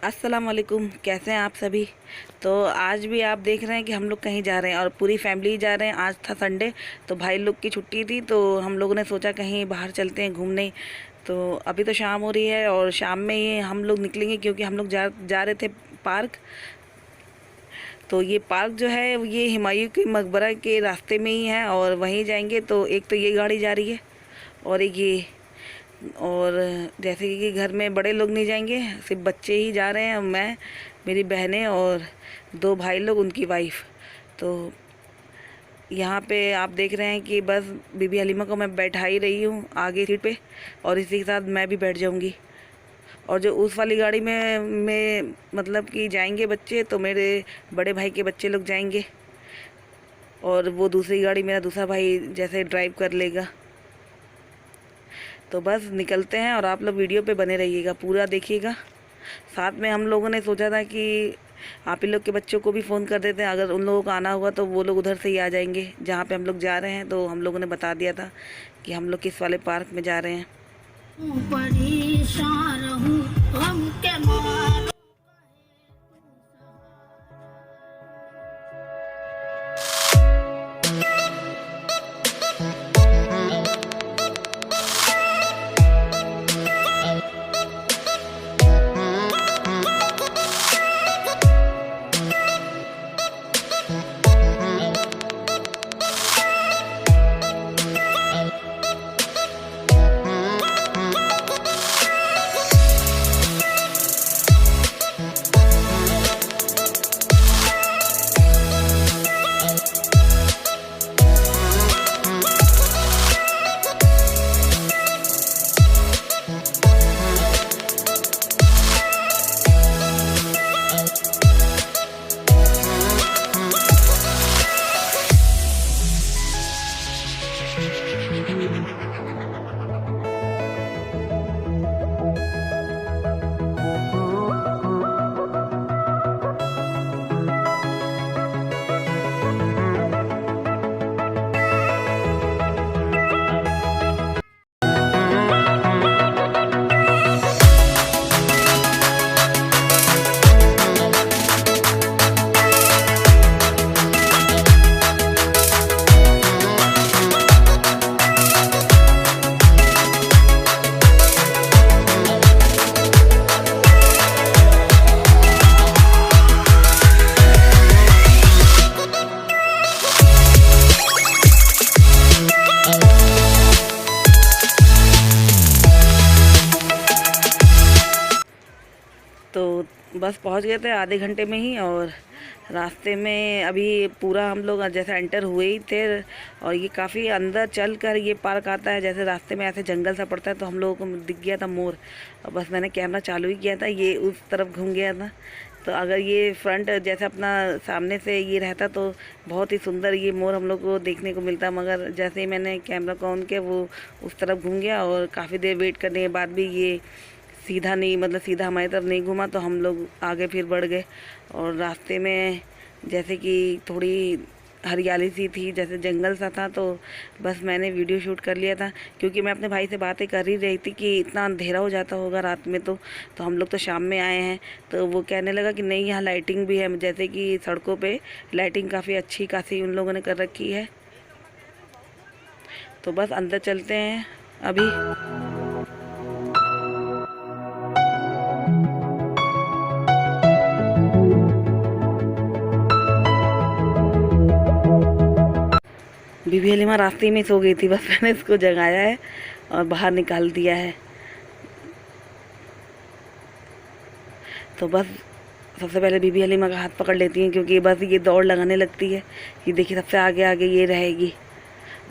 अस्सलाम वालेकुम, कैसे हैं आप सभी। तो आज भी आप देख रहे हैं कि हम लोग कहीं जा रहे हैं और पूरी फैमिली जा रहे हैं। आज था संडे, तो भाई लोग की छुट्टी थी, तो हम लोगों ने सोचा कहीं बाहर चलते हैं घूमने। तो अभी तो शाम हो रही है और शाम में ही हम लोग निकलेंगे क्योंकि हम लोग जा रहे थे पार्क। तो ये पार्क जो है ये हुमायूं के मकबरा के रास्ते में ही है और वहीं जाएंगे। तो एक तो ये गाड़ी जा रही है और एक ये, और जैसे कि घर में बड़े लोग नहीं जाएंगे, सिर्फ बच्चे ही जा रहे हैं। मैं, मेरी बहनें और दो भाई लोग, उनकी वाइफ। तो यहाँ पे आप देख रहे हैं कि बस बीबी हलीमा को मैं बैठा ही रही हूँ आगे सीट पे, और इसी के साथ मैं भी बैठ जाऊँगी। और जो उस वाली गाड़ी में मतलब कि जाएंगे बच्चे, तो मेरे बड़े भाई के बच्चे लोग जाएंगे, और वो दूसरी गाड़ी मेरा दूसरा भाई जैसे ड्राइव कर लेगा। तो बस निकलते हैं और आप लोग वीडियो पे बने रहिएगा, पूरा देखिएगा। साथ में हम लोगों ने सोचा था कि आप ही लोग के बच्चों को भी फ़ोन कर देते हैं, अगर उन लोगों को आना हुआ तो वो लोग उधर से ही आ जाएंगे जहाँ पे हम लोग जा रहे हैं। तो हम लोगों ने बता दिया था कि हम लोग किस वाले पार्क में जा रहे हैं। तो बस पहुंच गए थे आधे घंटे में ही, और रास्ते में अभी पूरा हम लोग जैसे एंटर हुए ही थे, और ये काफ़ी अंदर चल कर ये पार्क आता है। जैसे रास्ते में ऐसे जंगल सा पड़ता है, तो हम लोगों को दिख गया था मोर, और बस मैंने कैमरा चालू ही किया था, ये उस तरफ घूम गया था। तो अगर ये फ्रंट जैसे अपना सामने से ये रहता तो बहुत ही सुंदर ये मोर हम लोग को देखने को मिलता, मगर जैसे ही मैंने कैमरा को ऑन किया वो उस तरफ घूम गया, और काफ़ी देर वेट करने के बाद भी ये सीधा नहीं, मतलब सीधा हमारी तरफ नहीं घूमा। तो हम लोग आगे फिर बढ़ गए, और रास्ते में जैसे कि थोड़ी हरियाली सी थी, जैसे जंगल सा था, तो बस मैंने वीडियो शूट कर लिया था, क्योंकि मैं अपने भाई से बातें कर ही रही थी कि इतना अंधेरा हो जाता होगा रात में। तो हम लोग तो शाम में आए हैं। तो वो कहने लगा कि नहीं, यहाँ लाइटिंग भी है, जैसे कि सड़कों पे लाइटिंग काफ़ी अच्छी खासी उन लोगों ने कर रखी है। तो बस अंदर चलते हैं अभी। बीबी हलीमा रास्ते में सो गई थी, बस मैंने इसको जगाया है और बाहर निकाल दिया है। तो बस सबसे पहले बीबी हलीमा का हाथ पकड़ लेती हैं, क्योंकि बस ये दौड़ लगाने लगती है कि देखिए सबसे आगे आगे ये रहेगी।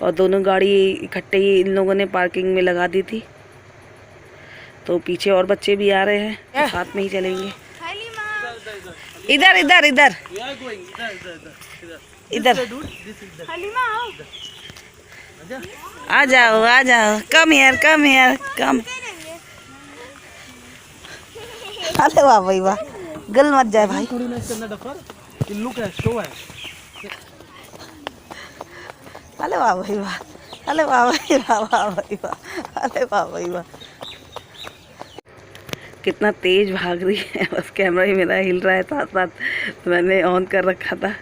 और दोनों गाड़ी इकट्ठे ही इन लोगों ने पार्किंग में लगा दी थी। तो पीछे और बच्चे भी आ रहे हैं, साथ में ही चलेंगे। इधर इधर इधर इधर आ जाओ आ जाओ, कम हियर कम। अरे वाह भाई वाह, गल मत जाए भाई। अरे वाह भाई वाह, अरे वाह भाई वाह, वाह भाई वाह, अरे वाह भाई वाह। कितना तेज़ भाग रही है, बस कैमरा ही मेरा हिल रहा है साथ साथ, तो मैंने ऑन कर रखा था।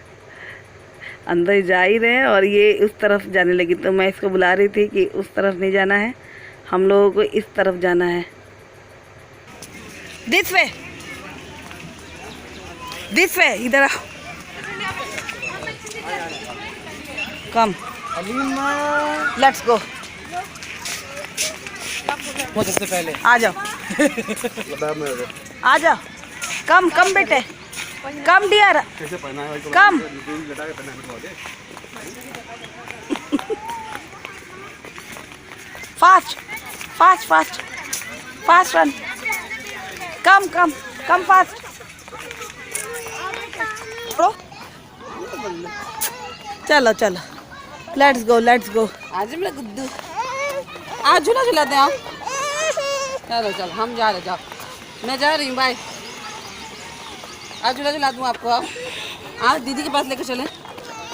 अंदर जा ही रहे हैं और ये उस तरफ जाने लगी, तो मैं इसको बुला रही थी कि उस तरफ नहीं जाना है, हम लोगों को इस तरफ जाना है। दिस वे इधर आओ, कम लेट्स गो। सबसे पहले आ जाओ आ जाओ, कम कम बेटे, come dear, come. Fast fast fast fast run, come come come fast. चलो चलो लेट्स गो। आज मेरा गुड्डू आज झूला झुलाते हैं आप। चलो चलो हम जा रहे, जाओ मैं जा रही हूँ, बाय। आज झूला झुला दूँ आपको, आप आज दीदी के पास लेकर चलें,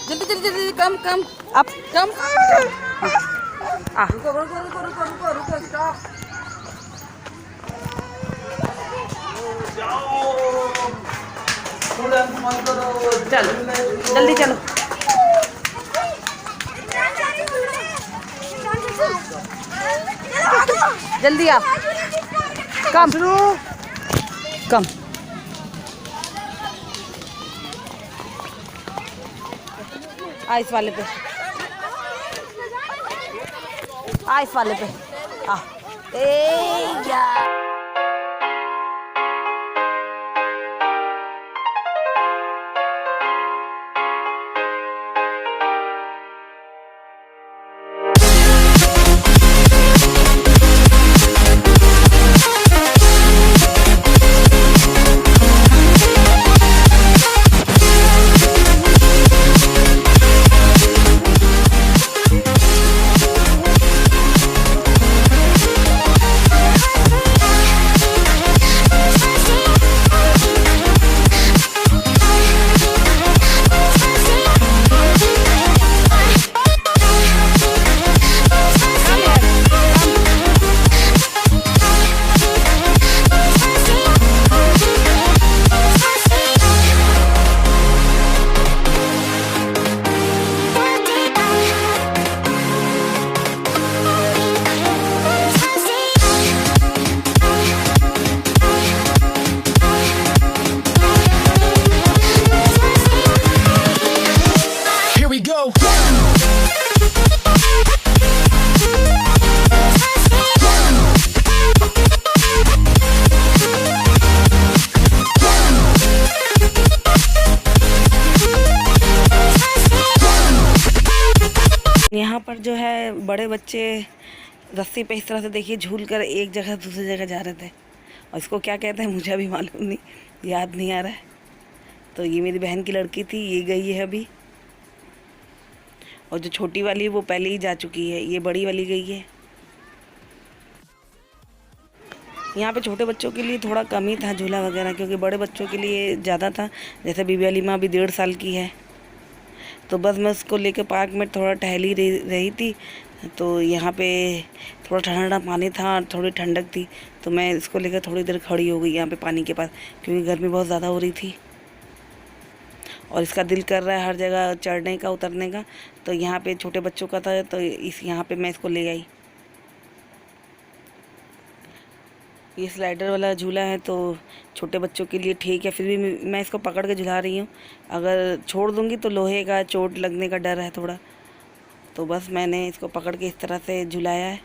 जल्दी जल्दी जल्दी, कम कम अब कम। रुको रुको स्टॉप। चलो जल्दी चलो। जल्दी आप, कम कम। आइस वाले पे, आइस वाले पे आ, यार। यहाँ पर जो है बड़े बच्चे रस्सी पे इस तरह से देखिए झूल कर एक जगह दूसरी जगह जा रहे थे, और इसको क्या कहते हैं मुझे अभी मालूम नहीं, याद नहीं आ रहा है। तो ये मेरी बहन की लड़की थी, ये गई है अभी, और जो छोटी वाली वो पहले ही जा चुकी है, ये बड़ी वाली गई है। यहाँ पे छोटे बच्चों के लिए थोड़ा कम ही था झूला वगैरह, क्योंकि बड़े बच्चों के लिए ज़्यादा था। जैसे बीबी अलीमा अभी 1.5 साल की है, तो बस मैं उसको लेकर पार्क में थोड़ा टहली रही थी। तो यहाँ पे थोड़ा ठंडा ठंडा पानी था और थोड़ी ठंडक थी, तो मैं इसको लेकर थोड़ी देर खड़ी हो गई यहाँ पे पानी के पास, क्योंकि गर्मी बहुत ज़्यादा हो रही थी और इसका दिल कर रहा है हर जगह चढ़ने का उतरने का। तो यहाँ पे छोटे बच्चों का था, तो यहाँ पे मैं इसको ले आई। ये स्लाइडर वाला झूला है, तो छोटे बच्चों के लिए ठीक है, फिर भी मैं इसको पकड़ के झुला रही हूँ। अगर छोड़ दूँगी तो लोहे का चोट लगने का डर है थोड़ा, तो बस मैंने इसको पकड़ के इस तरह से झुलाया है।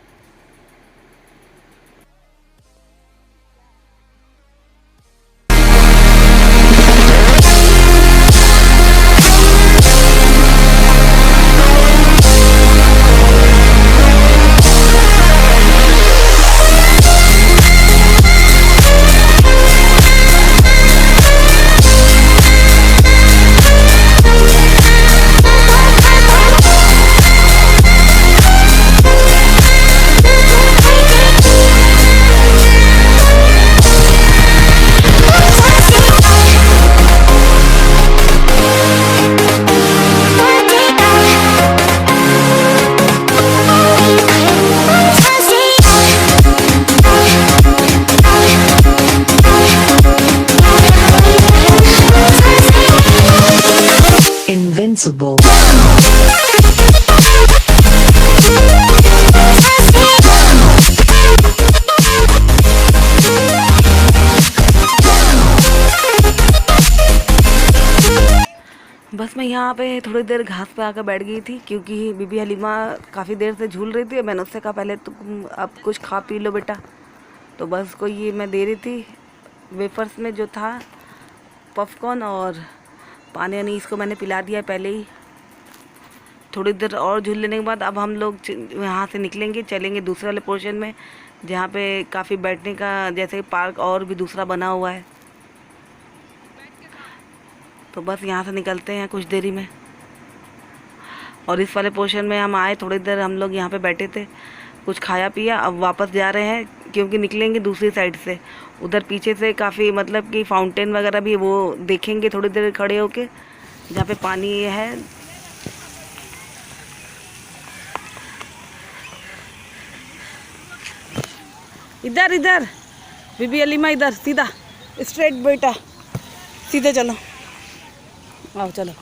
invincible. बस मैं यहाँ पे थोड़ी देर घास पे आकर बैठ गई थी क्योंकि बीबी हलीमा काफ़ी देर से झूल रही थी और मैंने उससे कहा पहले तुम अब कुछ खा पी लो बेटा। तो बस उसको ये मैं दे रही थी वेफर्स में जो था पॉपकॉर्न और पानी वानी, इसको मैंने पिला दिया पहले ही। थोड़ी देर और झूल लेने के बाद अब हम लोग यहाँ से निकलेंगे, चलेंगे दूसरे वाले पोर्शन में जहाँ पे काफ़ी बैठने का जैसे पार्क और भी दूसरा बना हुआ है। तो बस यहाँ से निकलते हैं कुछ देरी में। और इस वाले पोर्शन में हम आए, थोड़ी देर हम लोग यहाँ पे बैठे थे, कुछ खाया पिया, अब वापस जा रहे हैं क्योंकि निकलेंगे दूसरी साइड से। उधर पीछे से काफ़ी मतलब कि फाउंटेन वगैरह भी वो देखेंगे थोड़ी देर खड़े होके जहाँ पे पानी है। इधर इधर बीबी हलीमा, इधर सीधा स्ट्रेट बेटा, सीधे चलो, आओ चलो।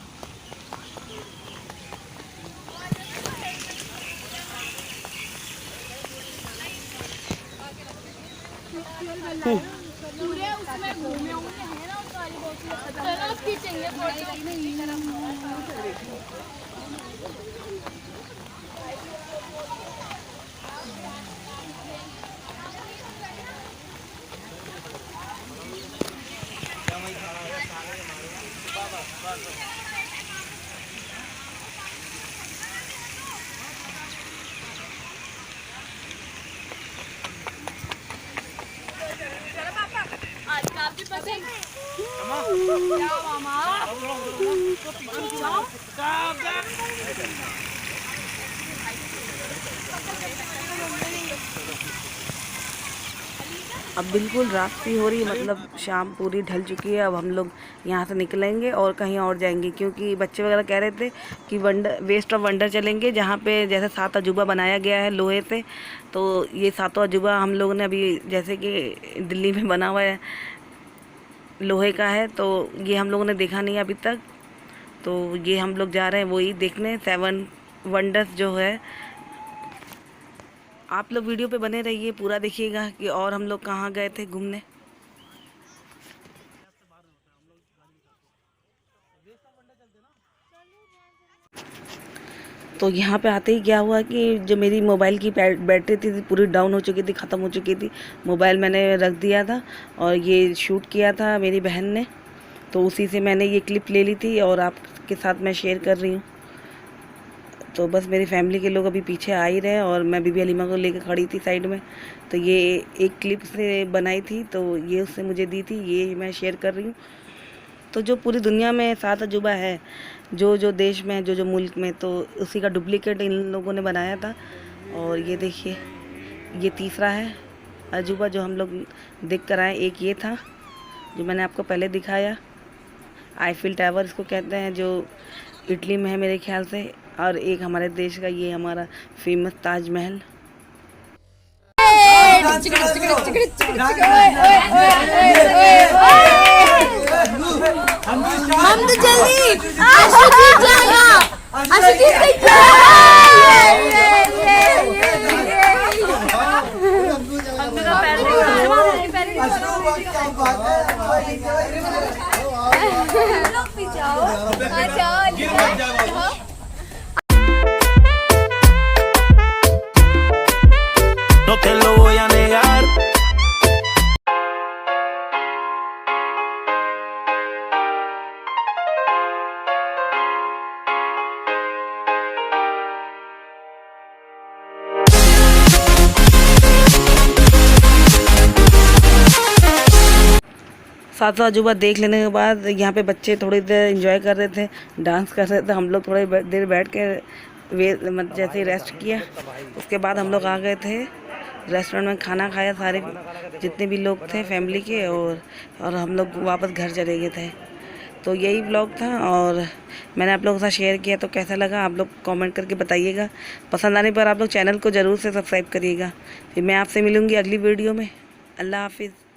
अब बिल्कुल रात सी हो रही, मतलब शाम पूरी ढल चुकी है। अब हम लोग यहाँ से निकलेंगे और कहीं और जाएंगे क्योंकि बच्चे वगैरह कह रहे थे कि वेस्ट ऑफ वंडर चलेंगे जहाँ पे जैसे 7 अजूबा बनाया गया है लोहे से। तो ये 7 अजूबा हम लोगों ने अभी जैसे कि दिल्ली में बना हुआ है लोहे का है, तो ये हम लोगों ने देखा नहीं अभी तक। तो ये हम लोग जा रहे हैं वही देखने, 7 वंडर्स जो है। आप लोग वीडियो पे बने रहिए, पूरा देखिएगा कि और हम लोग कहाँ गए थे घूमने। तो यहाँ पे आते ही क्या हुआ कि जो मेरी मोबाइल की बैटरी थी पूरी डाउन हो चुकी थी, ख़त्म हो चुकी थी। मोबाइल मैंने रख दिया था और ये शूट किया था मेरी बहन ने, तो उसी से मैंने ये क्लिप ले ली थी और आपके साथ मैं शेयर कर रही हूँ। तो बस मेरी फैमिली के लोग अभी पीछे आ ही रहे और मैं बीबी हलीमा को लेकर खड़ी थी साइड में। तो ये एक क्लिप से बनाई थी, तो ये उससे मुझे दी थी, ये मैं शेयर कर रही हूँ। तो जो पूरी दुनिया में 7 अजूबा है, जो जो देश में, जो जो मुल्क में, तो उसी का डुप्लीकेट इन लोगों ने बनाया था। और ये देखिए, ये तीसरा है अजूबा जो हम लोग देख कर आए। एक ये था जो मैंने आपको पहले दिखाया, आईफिल टावर इसको कहते हैं, जो इटली में है मेरे ख्याल से। और एक हमारे देश का ये हमारा फेमस ताजमहल। हम तो जल्दी आशुजीत जाएगा, आशुजीत No te lo voy a negar. सातों अजूबा देख लेने के बाद यहाँ पे बच्चे थोड़ी देर एंजॉय कर रहे थे, डांस कर रहे थे। हम लोग थोड़ी देर बैठ के मतलब जैसे रेस्ट किया, उसके बाद हम लोग आ गए थे रेस्टोरेंट में, खाना खाया सारे जितने भी लोग थे फैमिली के, और हम लोग वापस घर चले गए थे। तो यही व्लॉग था और मैंने आप लोगों के साथ शेयर किया। तो कैसा लगा आप लोग कमेंट करके बताइएगा। पसंद आने पर आप लोग चैनल को ज़रूर से सब्सक्राइब करिएगा। फिर मैं आपसे मिलूँगी अगली वीडियो में। अल्लाह हाफिज़।